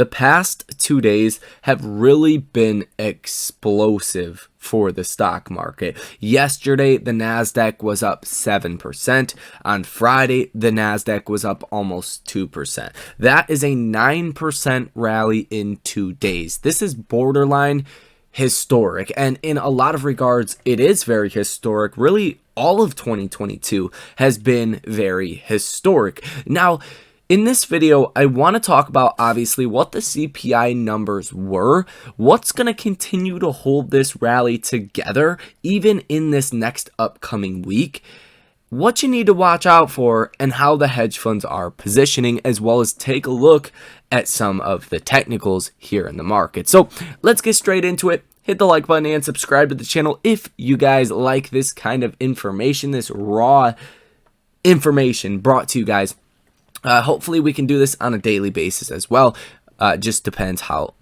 The past 2 days have really been explosive for the stock market. Yesterday, the NASDAQ was up 7%. On Friday, the NASDAQ was up almost 2%. That is a 9% rally in 2 days. This is borderline historic, and in a lot of regards, it is very historic. Really, all of 2022 has been very historic. Now, in this video, I want to talk about, obviously, what the CPI numbers were, what's going to continue to hold this rally together, even in this next upcoming week, what you need to watch out for, and how the hedge funds are positioning, as well as take a look at some of the technicals here in the market. So let's get straight into it. Hit the like button and subscribe to the channel if you guys like this kind of information, this raw information brought to you guys. Hopefully we can do this on a daily basis as well. Just depends how.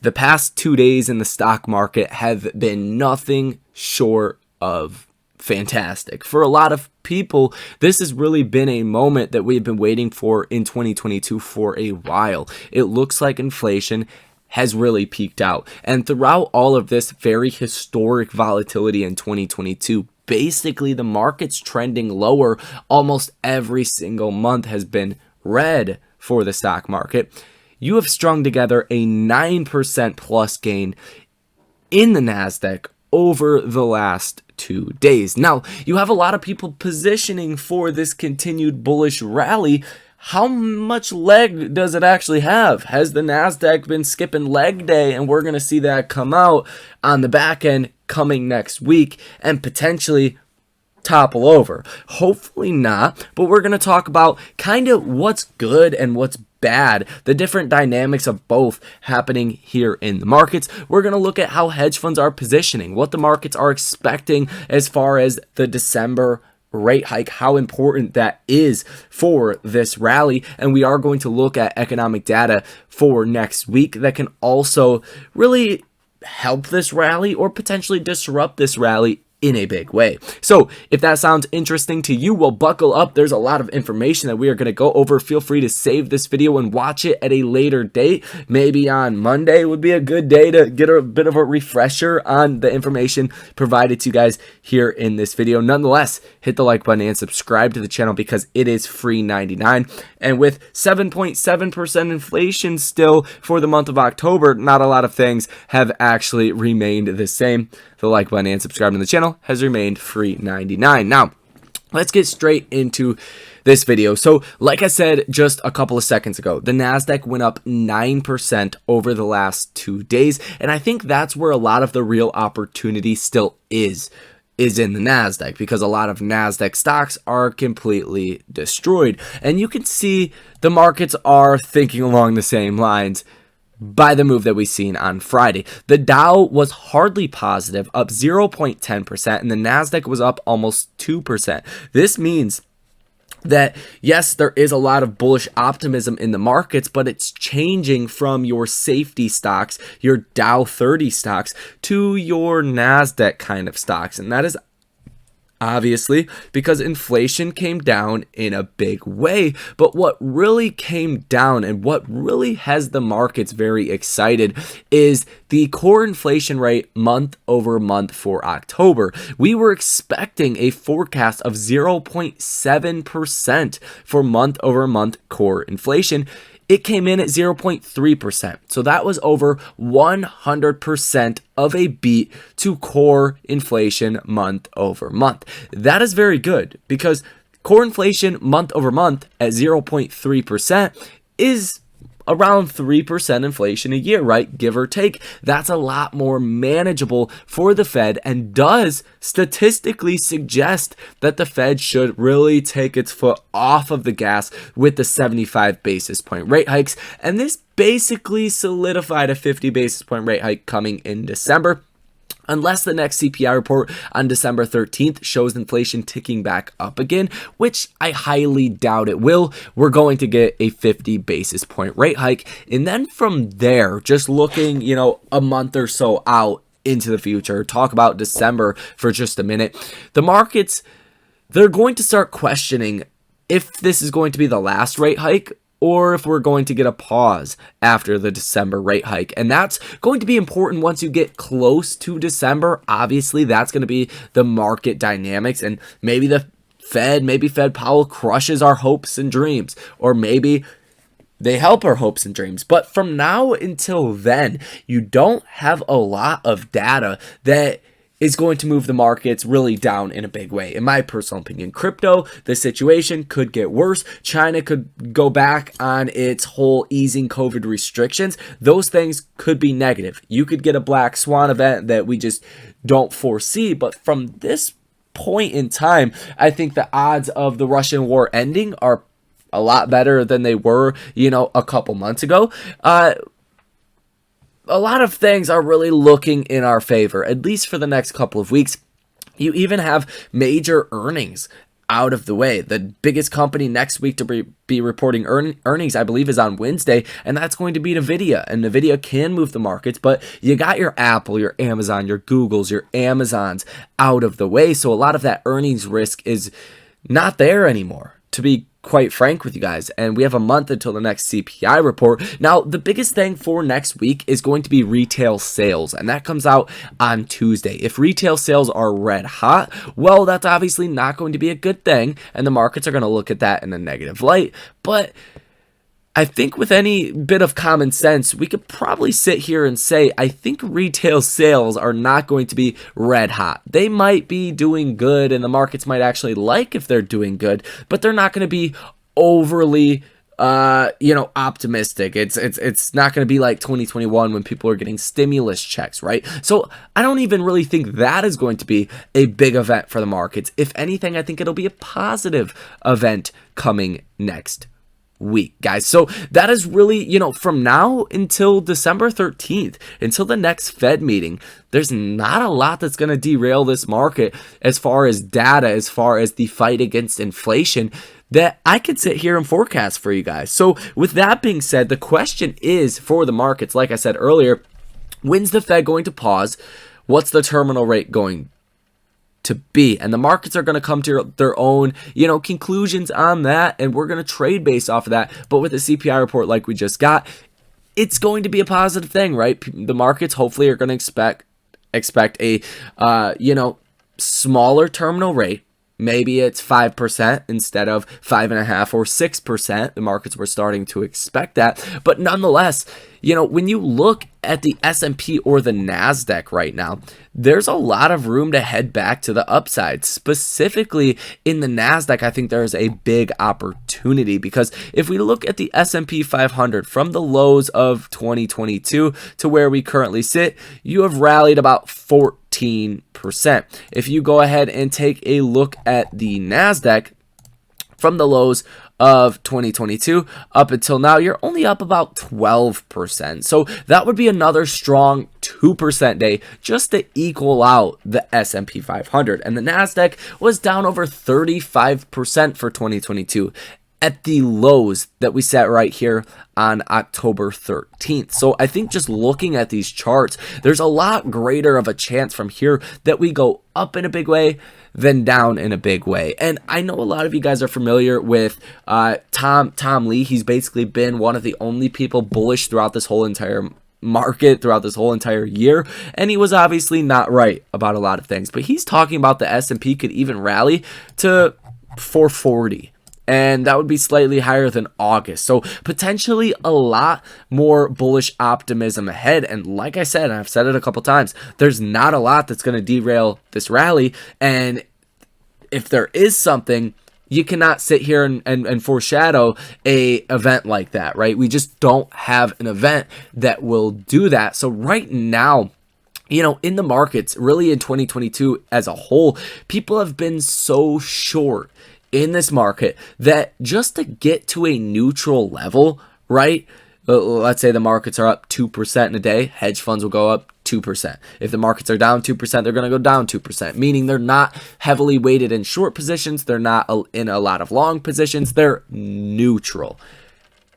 The past 2 days in the stock market have been nothing short of fantastic. For a lot of people, this has really been a moment that we've been waiting for in 2022 for a while. It looks like inflation has really peaked out. And throughout all of this very historic volatility in 2022, basically the market's trending lower. Almost every single month has been red for the stock market. You have strung together a 9% plus gain in the NASDAQ over the last 2 days. Now, you have a lot of people positioning for this continued bullish rally. How much leg does it actually have? Has the NASDAQ been skipping leg day, and we're going to see that come out on the back end coming next week and potentially topple over? Hopefully not, but we're going to talk about kind of what's good and what's bad, the different dynamics of both happening here in the markets. We're going to look at how hedge funds are positioning, what the markets are expecting as far as the December rate hike, how important that is for this rally, and we are going to look at economic data for next week that can also really help this rally or potentially disrupt this rally in a big way. So if that sounds interesting to you, well, buckle up. There's a lot of information that we are going to go over. Feel free to save this video and watch it at a later date. Maybe on Monday would be a good day to get a bit of a refresher on the information provided to you guys here in this video. Nonetheless, hit the like button and subscribe to the channel because it is free 99. And with 7.7% inflation still for the month of October, not a lot of things have actually remained the same. The like button and subscribe to the channel has remained free 99. Now, let's get straight into this video. So, like I said just a couple of seconds ago, the NASDAQ went up 9% over the last 2 days, and I think that's where a lot of the real opportunity still is in the NASDAQ, because a lot of NASDAQ stocks are completely destroyed. And you can see the markets are thinking along the same lines by the move that we've seen on Friday. The Dow was hardly positive, up 0.10%, and the NASDAQ was up almost 2%. This means that, yes, there is a lot of bullish optimism in the markets, but it's changing from your safety stocks, your Dow 30 stocks, to your NASDAQ kind of stocks. And that is obviously because inflation came down in a big way. But what really came down and what really has the markets very excited is the core inflation rate month over month for October. We were expecting a forecast of 0.7% for month over month core inflation. It came in at 0.3%. So that was over 100% of a beat to core inflation month over month. That is very good because core inflation month over month at 0.3% is around 3% inflation a year, right? Give or take. That's a lot more manageable for the Fed and does statistically suggest that the Fed should really take its foot off of the gas with the 75 basis point rate hikes. And this basically solidified a 50 basis point rate hike coming in December. Unless the next CPI report on December 13th shows inflation ticking back up again, which I highly doubt it will, we're going to get a 50 basis point rate hike. And then from there, just looking, a month or so out into the future, talk about December for just a minute, the markets, they're going to start questioning if this is going to be the last rate hike, or if we're going to get a pause after the December rate hike. And that's going to be important once you get close to December. Obviously, that's going to be the market dynamics, and maybe Fed Powell crushes our hopes and dreams, or maybe they help our hopes and dreams. But from now until then, you don't have a lot of data that is going to move the markets really down in a big way. In my personal opinion, crypto, the situation could get worse. China could go back on its whole easing COVID restrictions. Those things could be negative. You could get a black swan event that we just don't foresee. But from this point in time, I think the odds of the Russian war ending are a lot better than they were, a couple months ago. A lot of things are really looking in our favor, at least for the next couple of weeks. You even have major earnings out of the way. The biggest company next week to be reporting earnings, I believe, is on Wednesday, and that's going to be NVIDIA. And NVIDIA can move the markets, but you got your Apple, your Amazon, your Googles, your Amazons out of the way. So a lot of that earnings risk is not there anymore, to be quite frank with you guys. And we have a month until the next CPI report. Now, the biggest thing for next week is going to be retail sales, and that comes out on Tuesday. If retail sales are red hot, well, that's obviously not going to be a good thing, and the markets are going to look at that in a negative light. But I think with any bit of common sense, we could probably sit here and say, I think retail sales are not going to be red hot. They might be doing good, and the markets might actually like if they're doing good, but they're not going to be overly optimistic. It's not going to be like 2021 when people are getting stimulus checks, right? So I don't even really think that is going to be a big event for the markets. If anything, I think it'll be a positive event coming next week, guys. So that is really, from now until December 13th, until the next Fed meeting, there's not a lot that's going to derail this market as far as data, as far as the fight against inflation, that I could sit here and forecast for you guys. So with that being said, the question is for the markets, like I said earlier, when's the Fed going to pause? What's the terminal rate going to be? And the markets are going to come to their own, conclusions on that, and we're going to trade based off of that. But with the CPI report like we just got, it's going to be a positive thing, right? The markets hopefully are going to expect a smaller terminal rate. Maybe it's 5% instead of 5.5% or 6%. The markets were starting to expect that. But nonetheless, when you look at the S&P or the NASDAQ right now, there's a lot of room to head back to the upside. Specifically in the NASDAQ, I think there's a big opportunity, because if we look at the S&P 500 from the lows of 2022 to where we currently sit, you have rallied about 14%. If you go ahead and take a look at the NASDAQ from the lows of 2022 up until now, you're only up about 12%. So that would be another strong 2% day just to equal out the S&P 500. And the NASDAQ was down over 35% for 2022 at the lows that we set right here on October 13th. So I think just looking at these charts, there's a lot greater of a chance from here that we go up in a big way than down in a big way. And I know a lot of you guys are familiar with Tom Lee. He's basically been one of the only people bullish throughout this whole entire market, throughout this whole entire year, and he was obviously not right about a lot of things. But he's talking about the S&P could even rally to 440. And that would be slightly higher than August. So potentially a lot more bullish optimism ahead. And like I said, and I've said it a couple times, there's not a lot that's going to derail this rally. And if there is something, you cannot sit here and foreshadow a event like that, right? We just don't have an event that will do that. So right now, in the markets, really in 2022 as a whole, people have been so short in this market that just to get to a neutral level, right? Let's say the markets are up 2% in a day, hedge funds will go up 2%. If the markets are down 2%, they're going to go down 2%, meaning they're not heavily weighted in short positions. They're not in a lot of long positions. They're neutral.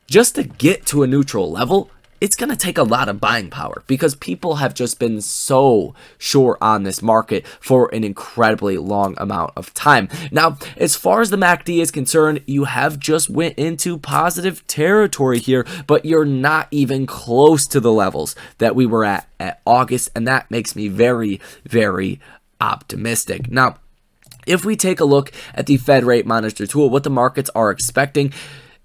Just to get to a neutral level, it's going to take a lot of buying power because people have just been so short on this market for an incredibly long amount of time. Now, as far as the MACD is concerned, you have just went into positive territory here, but you're not even close to the levels that we were at August, and that makes me very, very optimistic. Now, if we take a look at the Fed rate monitor tool, what the markets are expecting,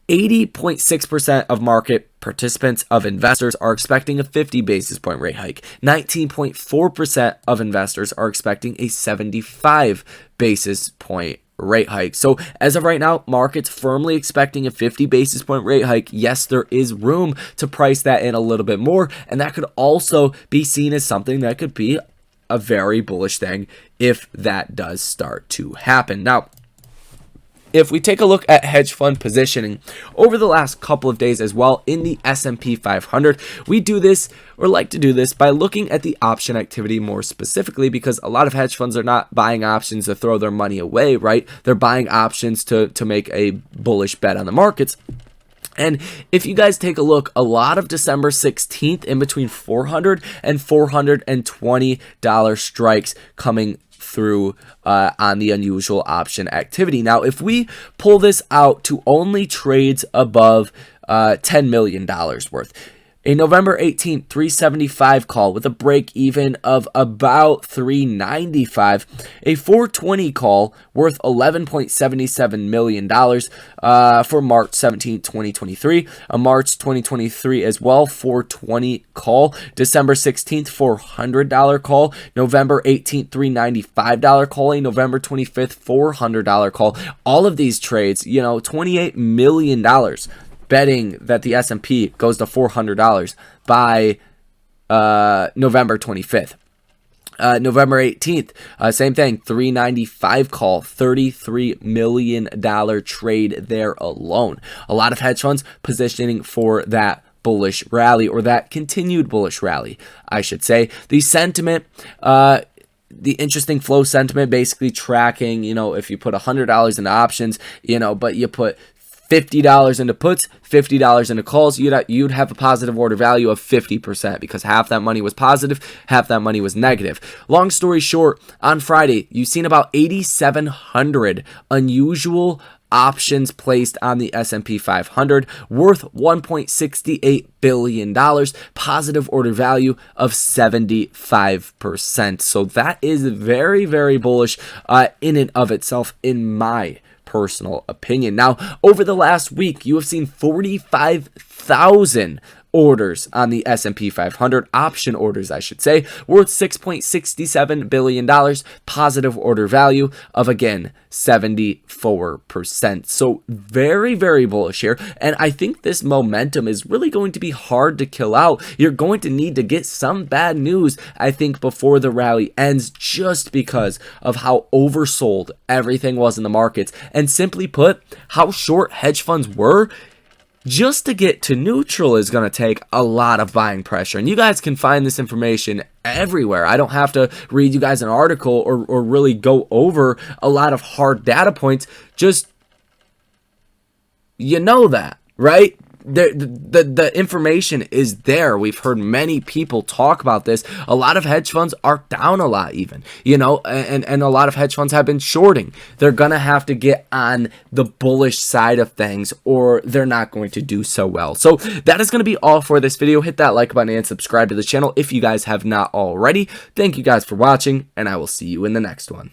80.6% of market participants, of investors, are expecting a 50 basis point rate hike. 19.4% of investors are expecting a 75 basis point rate hike. So as of right now, markets firmly expecting a 50 basis point rate hike. Yes, there is room to price that in a little bit more, and that could also be seen as something that could be a very bullish thing if that does start to happen. Now, if we take a look at hedge fund positioning over the last couple of days as well in the S&P 500, we do this, or like to do this, by looking at the option activity more specifically, because a lot of hedge funds are not buying options to throw their money away, right? They're buying options to make a bullish bet on the markets. And if you guys take a look, a lot of December 16th in between $400 and $420 strikes coming through on the unusual option activity. Now, if we pull this out to only trades above $10 million worth, a November 18th 375 call with a break even of about 395, a 420 call worth $11.77 million for March 17th 2023, a March 2023 as well 420 call, December 16th $400 call, November 18th $395 call, a November 25th $400 call. All of these trades, $28 million betting that the S&P goes to $400 by November 25th. November 18th, same thing, 395 call, $33 million trade there alone. A lot of hedge funds positioning for that bullish rally, or that continued bullish rally, I should say. The sentiment, the interesting flow sentiment, basically tracking, if you put $100 into options, but you put $50 into puts, $50 into calls, you'd have a positive order value of 50%, because half that money was positive, half that money was negative. Long story short, on Friday, you've seen about 8,700 unusual options placed on the S&P 500 worth $1.68 billion, positive order value of 75%. So that is very, very bullish in and of itself, in my personal opinion. Now, over the last week, you have seen 45,000 orders on the S&P 500, option orders, I should say, worth $6.67 billion, positive order value of, again, 74%. So very, very bullish here. And I think this momentum is really going to be hard to kill out. You're going to need to get some bad news, I think, before the rally ends, just because of how oversold everything was in the markets. And simply put, how short hedge funds were. Just to get to neutral is going to take a lot of buying pressure. And you guys can find this information everywhere. I don't have to read you guys an article or really go over a lot of hard data points. Just, that, right? The information is there. We've heard many people talk about this. A lot of hedge funds are down a lot even, and a lot of hedge funds have been shorting. They're going to have to get on the bullish side of things, or they're not going to do so well. So that is going to be all for this video. Hit that like button and subscribe to the channel if you guys have not already. Thank you guys for watching, and I will see you in the next one.